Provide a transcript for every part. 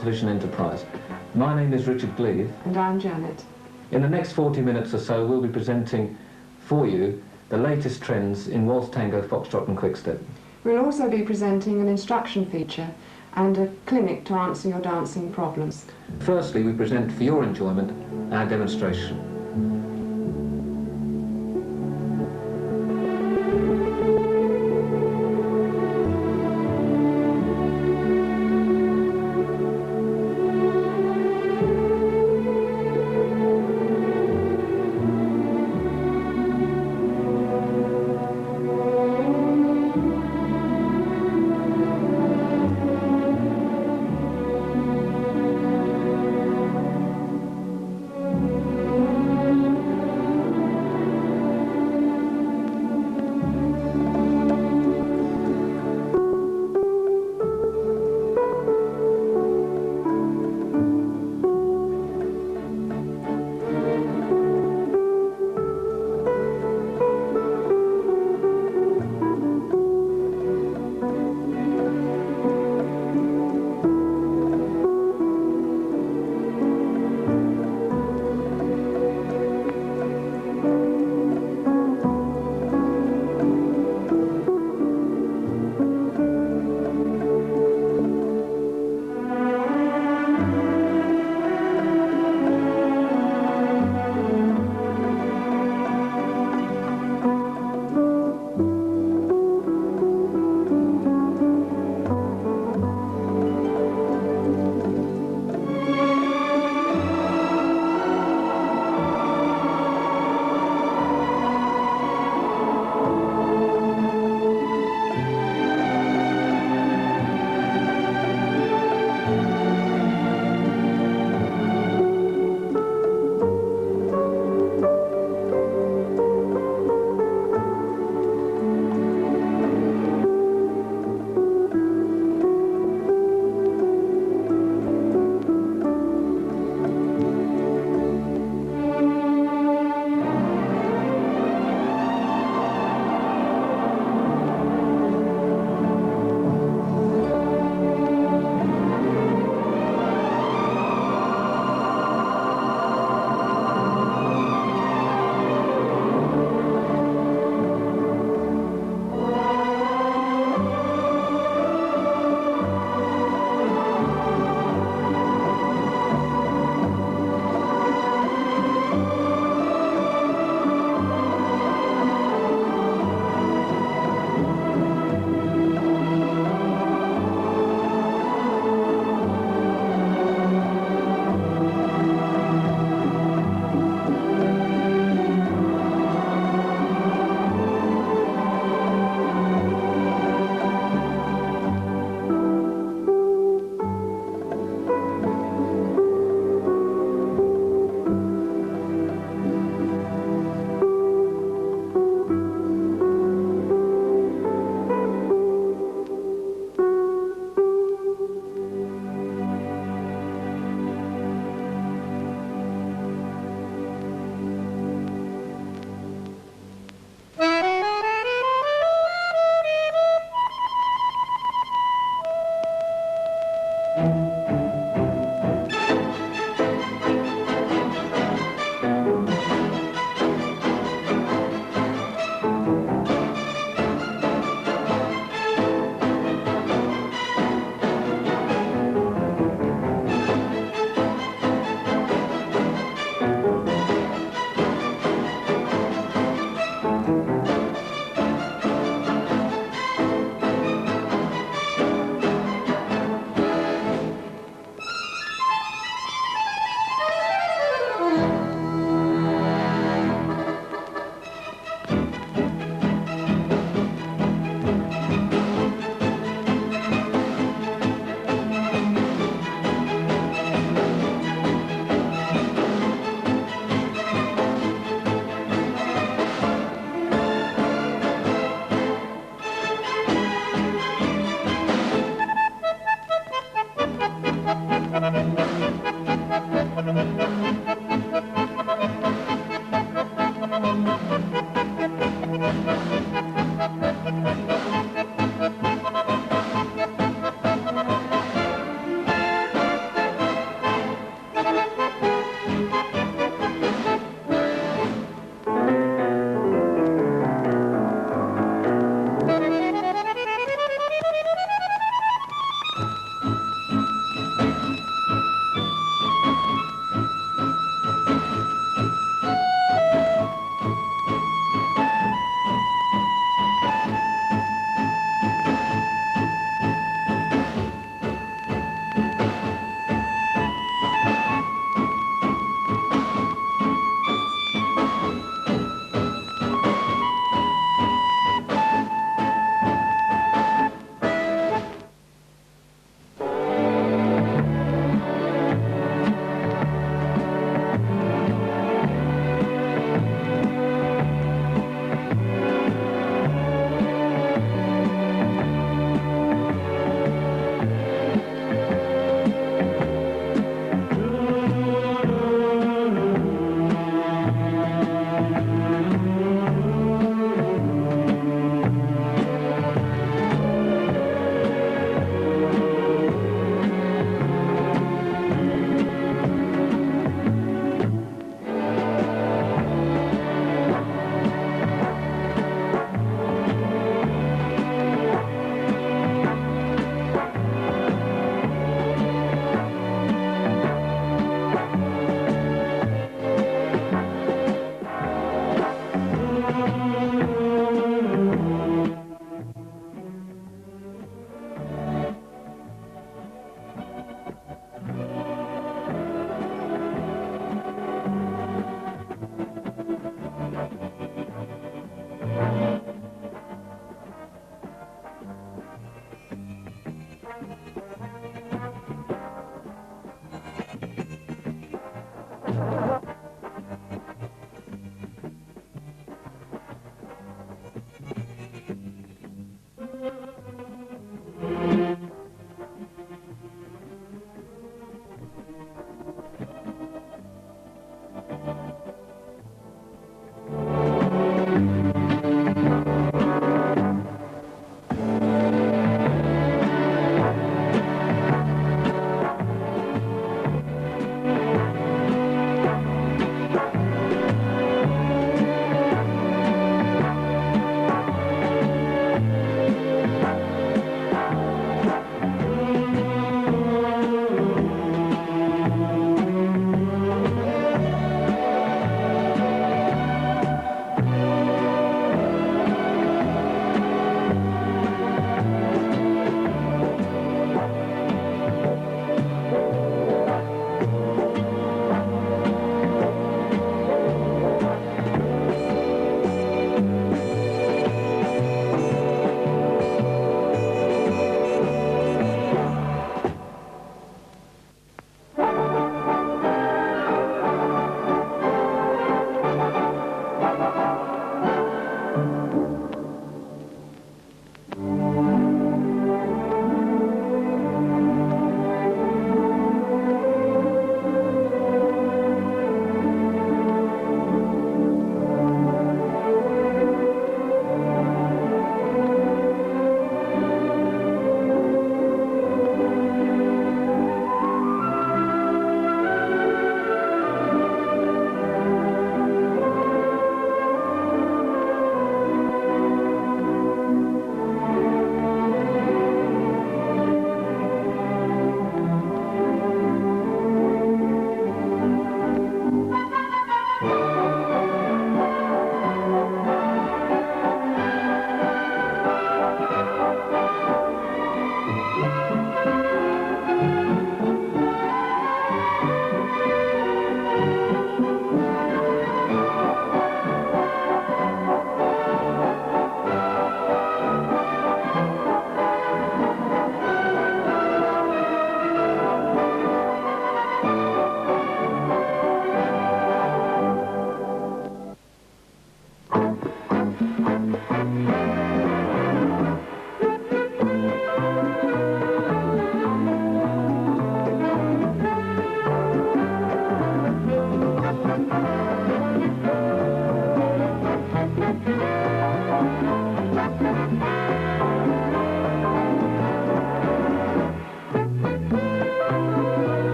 Television Enterprise. My name is Richard Greave. And I'm Janet. In the next 40 minutes or so, we'll be presenting for you the latest trends in waltz, tango, foxtrot and quickstep. We'll also be presenting an instruction feature and a clinic to answer your dancing problems. Firstly, we present for your enjoyment our demonstration.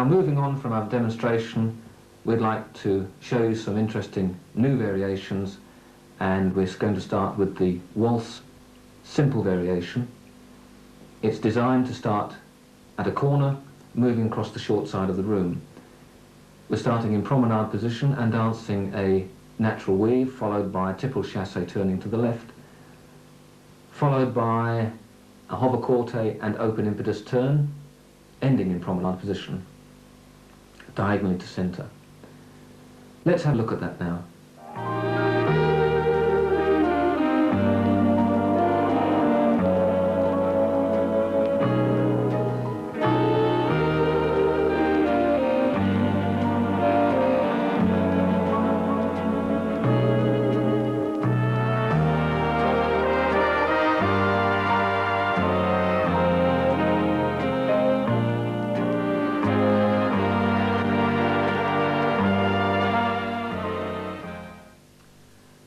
Now, moving on from our demonstration, we'd like to show you some interesting new variations, and we're going to start with the waltz simple variation. It's designed to start at a corner, moving across the short side of the room. We're starting in promenade position and dancing a natural weave, followed by a triple chassé turning to the left, followed by a hover corte and open impetus turn, ending in promenade position, diagonally to centre. Let's have a look at that now.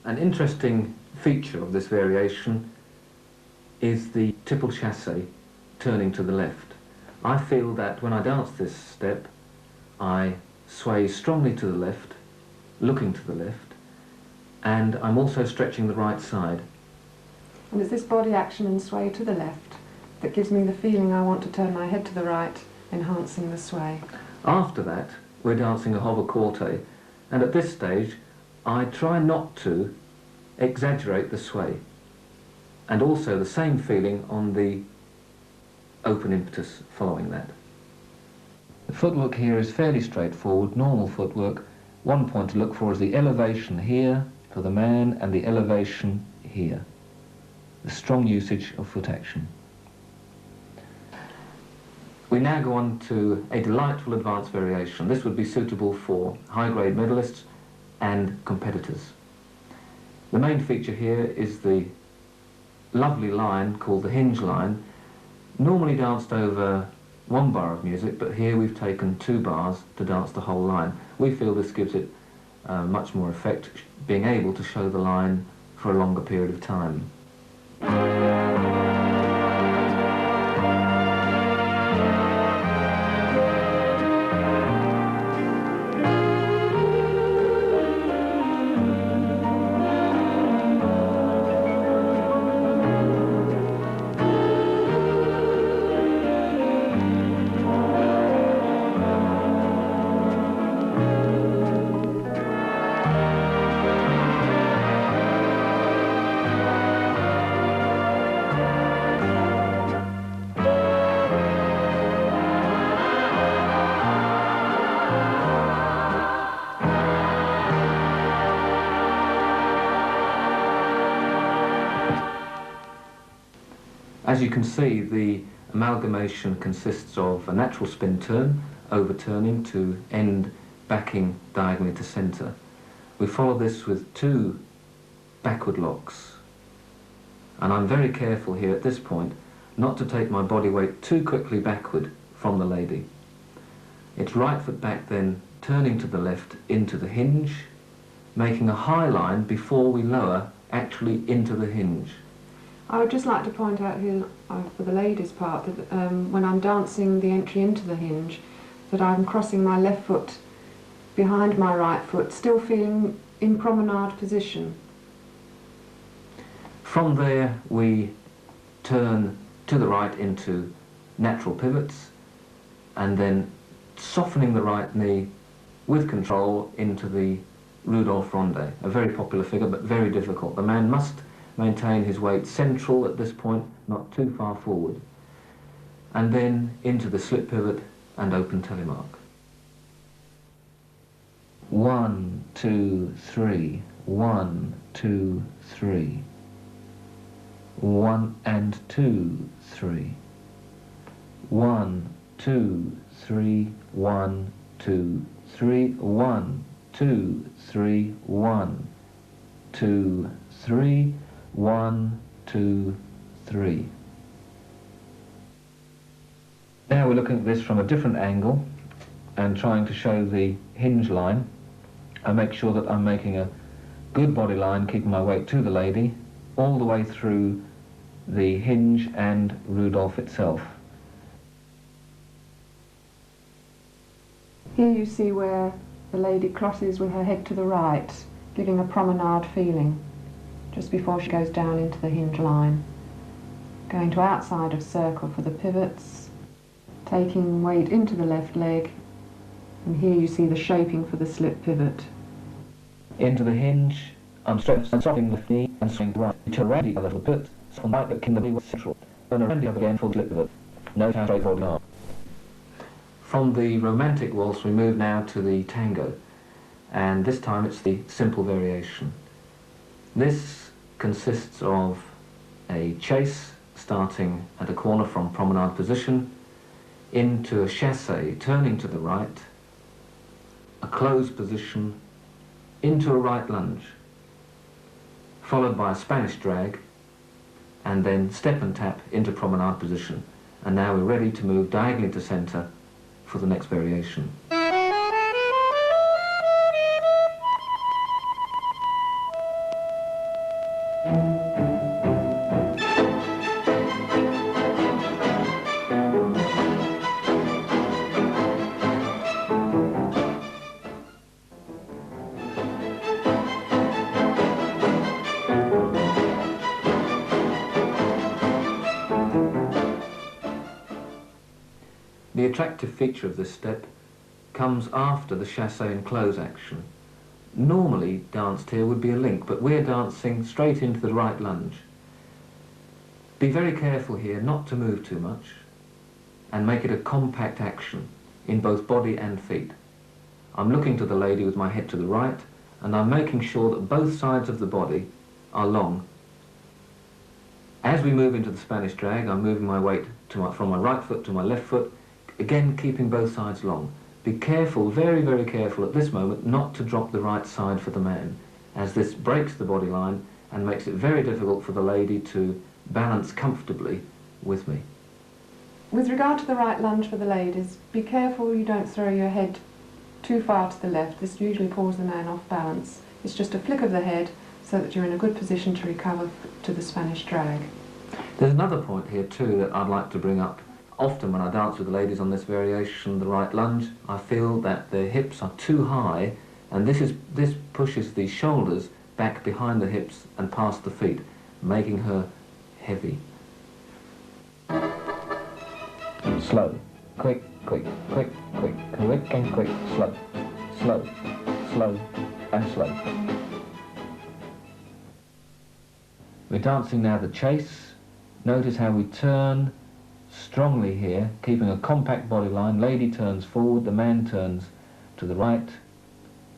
An interesting feature of this variation is the triple chassé turning to the left. I feel that when I dance this step, I sway strongly to the left, looking to the left, and I'm also stretching the right side. And it's this body action and sway to the left that gives me the feeling I want to turn my head to the right, enhancing the sway. After that, we're dancing a hover corte, and at this stage, I try not to exaggerate the sway, and also the same feeling on the open impetus following that. The footwork here is fairly straightforward, normal footwork. One point to look for is the elevation here for the man and the elevation here. The strong usage of foot action. We now go on to a delightful advanced variation. This would be suitable for high-grade medalists and competitors. The main feature here is the lovely line called the hinge line, normally danced over one bar of music, but here we've taken 2 bars to dance the whole line. We feel this gives it much more effect, being able to show the line for a longer period of time. As you can see, the amalgamation consists of a natural spin turn, overturning to end backing diagonally to centre. We follow this with 2 backward locks. And I'm very careful here at this point not to take my body weight too quickly backward from the lady. It's right foot back then, turning to the left into the hinge, making a high line before we lower actually into the hinge. I would just like to point out here, for the ladies' part, that when I'm dancing the entry into the hinge, that I'm crossing my left foot behind my right foot, still feeling in promenade position. From there, we turn to the right into natural pivots, and then softening the right knee with control into the Rudolph Ronde, a very popular figure, but very difficult. The man must maintain his weight central at this point, not too far forward. And then into the slip pivot and open telemark. 1, 2, 3, 1, 2, 3. 1 and 2, 3. 1, 2, 3, 1, 2, 3, 1, 2, 3, 1, 2, 3, 1, 2, 3. Now we're looking at this from a different angle and trying to show the hinge line. I make sure that I'm making a good body line, keeping my weight to the lady, all the way through the hinge and Rudolph itself. Here you see where the lady crosses with her head to the right, giving a promenade feeling, just before she goes down into the hinge line. Going to outside of circle for the pivots, taking weight into the left leg, and here you see the shaping for the slip pivot. Into the hinge, I'm stopping the knee and swing right. Turn around the other for the pivot, from right but the knee was central. Turn around the other again for the slip pivot. Note how straightforward they are. From the romantic waltz we move now to the tango, and this time it's the simple variation. This consists of a chase starting at a corner from promenade position, into a chassé turning to the right, a closed position, into a right lunge, followed by a Spanish drag, and then step and tap into promenade position. And now we're ready to move diagonally to centre for the next variation. The attractive feature of this step comes after the chassé and close action. Normally danced here would be a link, but we're dancing straight into the right lunge. Be very careful here not to move too much and make it a compact action in both body and feet. I'm looking to the lady with my head to the right, and I'm making sure that both sides of the body are long. As we move into the Spanish drag, I'm moving my weight from my right foot to my left foot, again keeping both sides long. Be careful, very, very careful at this moment not to drop the right side for the man, as this breaks the body line and makes it very difficult for the lady to balance comfortably with me. With regard to the right lunge for the ladies, be careful you don't throw your head too far to the left. This usually pulls the man off balance. It's just a flick of the head so that you're in a good position to recover to the Spanish drag. There's another point here too that I'd like to bring up. Often when I dance with the ladies on this variation, the right lunge, I feel that their hips are too high, and this pushes the shoulders back behind the hips and past the feet, making her heavy. Slow, quick, quick, quick, quick, quick and quick, slow, slow, slow and slow. We're dancing now the chase. Notice how we turn strongly here, keeping a compact body line. Lady turns forward, the man turns to the right.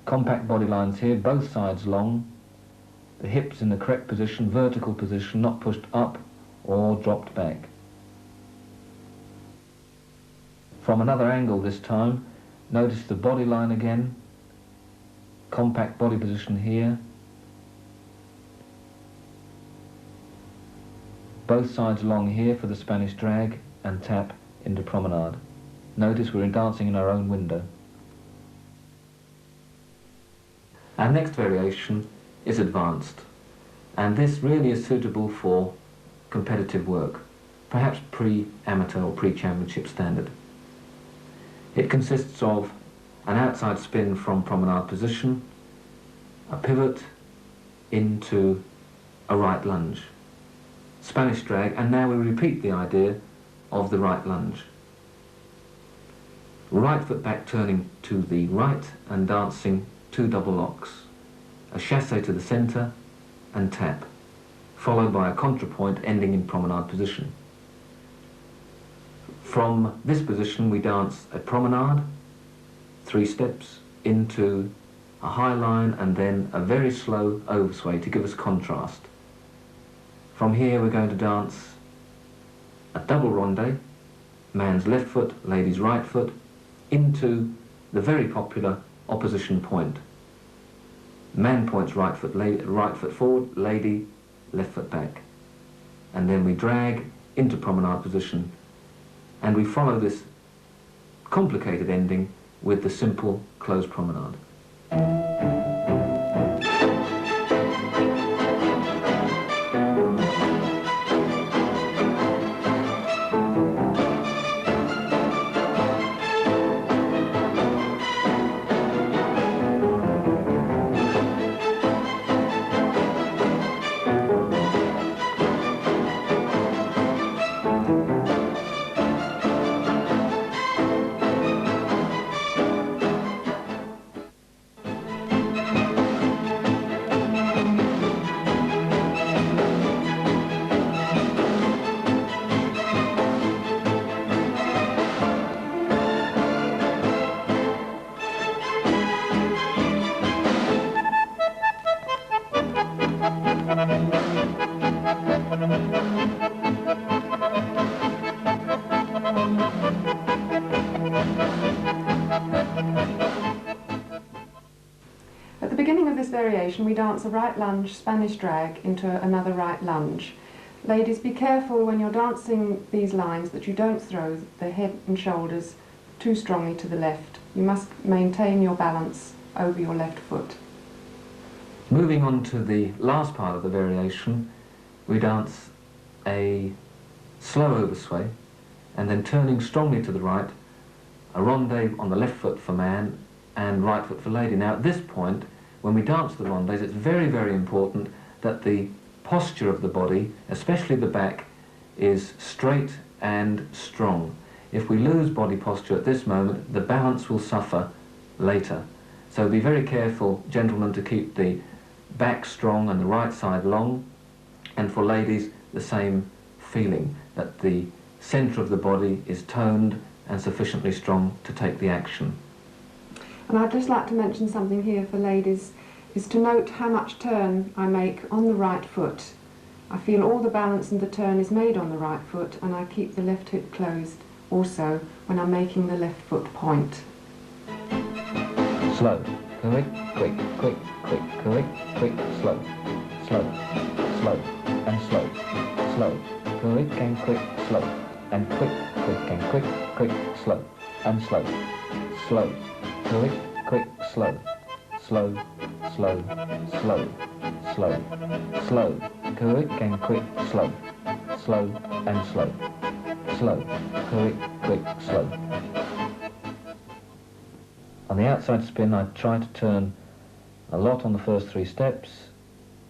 Compact body lines here, both sides long. The hips in the correct position, vertical position, not pushed up or dropped back. From another angle this time, notice the body line again. Compact body position here. Both sides long here for the Spanish drag and tap into promenade. Notice we're dancing in our own window. Our next variation is advanced, and this really is suitable for competitive work, perhaps pre-amateur or pre-championship standard. It consists of an outside spin from promenade position, a pivot into a right lunge, Spanish drag, and now we repeat the idea of the right lunge. Right foot back turning to the right and dancing two double locks, a chassé to the centre and tap, followed by a contrapoint ending in promenade position. From this position we dance a promenade, 3 steps, into a high line and then a very slow oversway to give us contrast. From here we're going to dance a double ronde, man's left foot, lady's right foot, into the very popular opposition point. Man points right foot forward, lady left foot back. And then we drag into promenade position, and we follow this complicated ending with the simple closed promenade. beginning of this variation, we dance a right lunge, Spanish drag into another right lunge. Ladies, be careful when you're dancing these lines that you don't throw the head and shoulders too strongly to the left. You must maintain your balance over your left foot. Moving on to the last part of the variation, we dance a slow oversway and then turning strongly to the right, a ronde on the left foot for man and right foot for lady. Now at this point, when we dance the rondes, it's very, very important that the posture of the body, especially the back, is straight and strong. If we lose body posture at this moment, the balance will suffer later. So be very careful, gentlemen, to keep the back strong and the right side long, and for ladies the same feeling, that the centre of the body is toned and sufficiently strong to take the action. And I'd just like to mention something here for ladies, is to note how much turn I make on the right foot. I feel all the balance and the turn is made on the right foot, and I keep the left hip closed also when I'm making the left foot point. Slow, quick, quick, quick, quick, quick, quick, slow, slow, slow, and slow, slow, quick and quick, slow, and quick, quick and quick, quick, slow, and slow, slow, quick, quick, slow, slow, slow, slow, slow, slow, quick and quick, slow, slow and slow, slow, quick, quick, slow. On the outside spin, I try to turn a lot on the first three steps,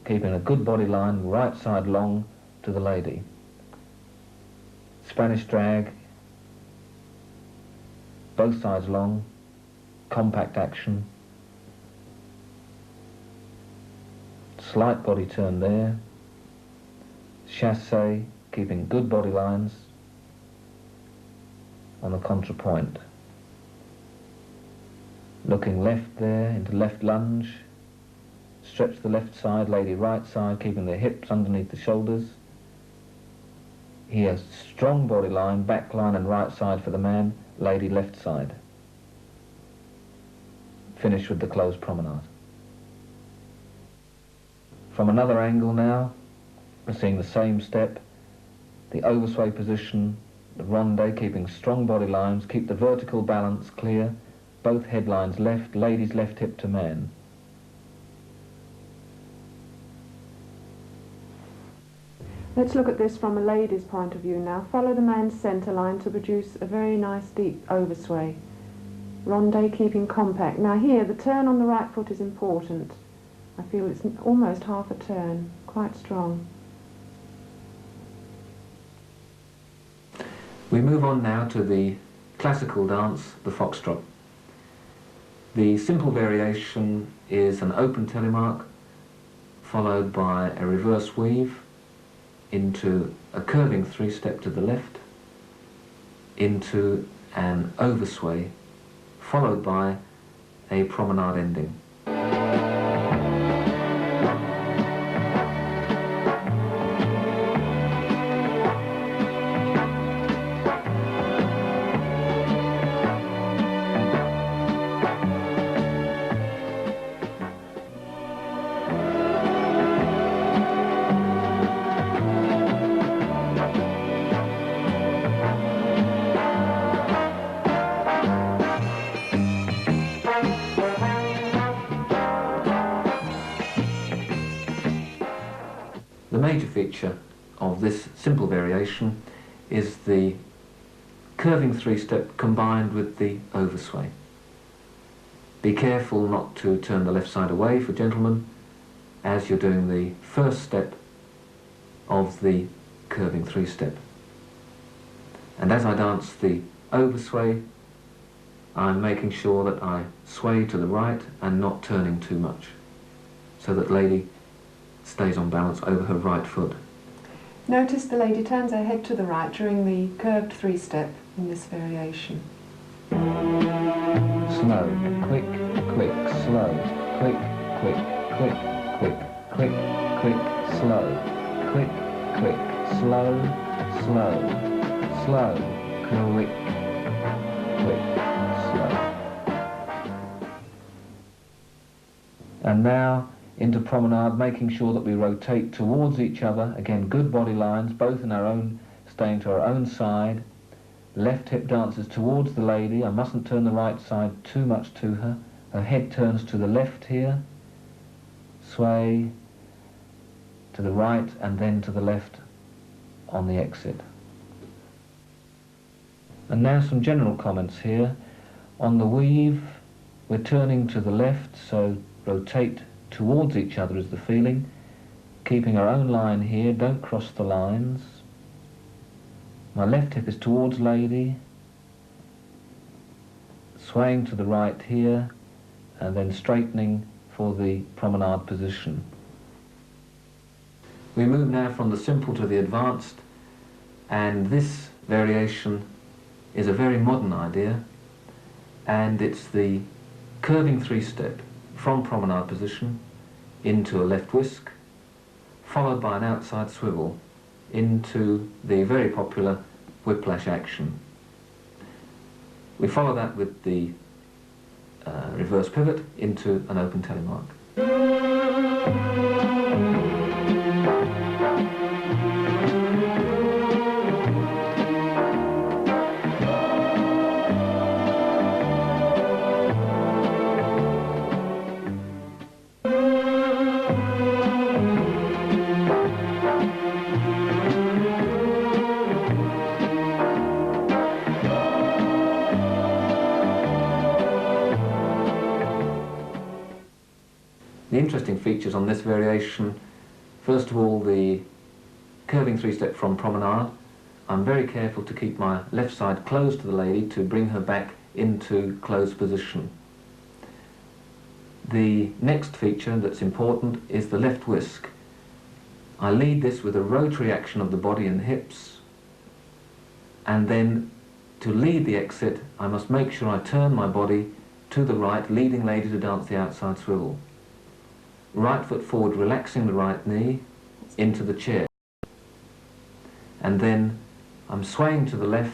keeping a good body line, right side long to the lady. Spanish drag, both sides long, compact action, slight body turn there, chassé, keeping good body lines on the contrapoint. Looking left there into left lunge, stretch the left side, lady right side, keeping the hips underneath the shoulders. Here, strong body line, back line and right side for the man, lady left side. Finish with the closed promenade. From another angle now, we're seeing the same step, the oversway position, the ronde, keeping strong body lines, keep the vertical balance clear, both headlines left, lady's left hip to man. Let's look at this from a lady's point of view now. Follow the man's centre line to produce a very nice deep oversway. Ronde keeping compact. Now here, the turn on the right foot is important. I feel it's almost half a turn, quite strong. We move on now to the classical dance, the foxtrot. The simple variation is an open telemark followed by a reverse weave into a curving three-step to the left, into an oversway, followed by a promenade ending. The major feature of this simple variation is the curving three-step combined with the oversway. Be careful not to turn the left side away for gentlemen as you're doing the first step of the curving three-step. And as I dance the oversway, I'm making sure that I sway to the right and not turning too much, so that lady stays on balance over her right foot. Notice the lady turns her head to the right during the curved three-step in this variation. Slow, quick, quick, slow, quick, quick, quick, quick, quick, quick, slow, quick, quick, slow, slow, slow, quick, quick, slow. And now into promenade, making sure that we rotate towards each other. Again, good body lines, both in our own, staying to our own side. Left hip dances towards the lady. I mustn't turn the right side too much to her. Her head turns to the left here. Sway to the right and then to the left on the exit. And now some general comments here. On the weave, we're turning to the left, so rotate towards each other is the feeling. Keeping our own line here, don't cross the lines. My left hip is towards lady, swaying to the right here, and then straightening for the promenade position. We move now from the simple to the advanced, and this variation is a very modern idea, and it's the curving three-step from promenade position into a left whisk, followed by an outside swivel into the very popular whiplash action. We follow that with the reverse pivot into an open telemark. The interesting features on this variation, first of all, the curving three-step from promenade. I'm very careful to keep my left side closed to the lady to bring her back into closed position. The next feature that's important is the left whisk. I lead this with a rotary action of the body and hips, and then to lead the exit I must make sure I turn my body to the right, leading lady to dance the outside swivel. Right foot forward, relaxing the right knee into the chair. And then I'm swaying to the left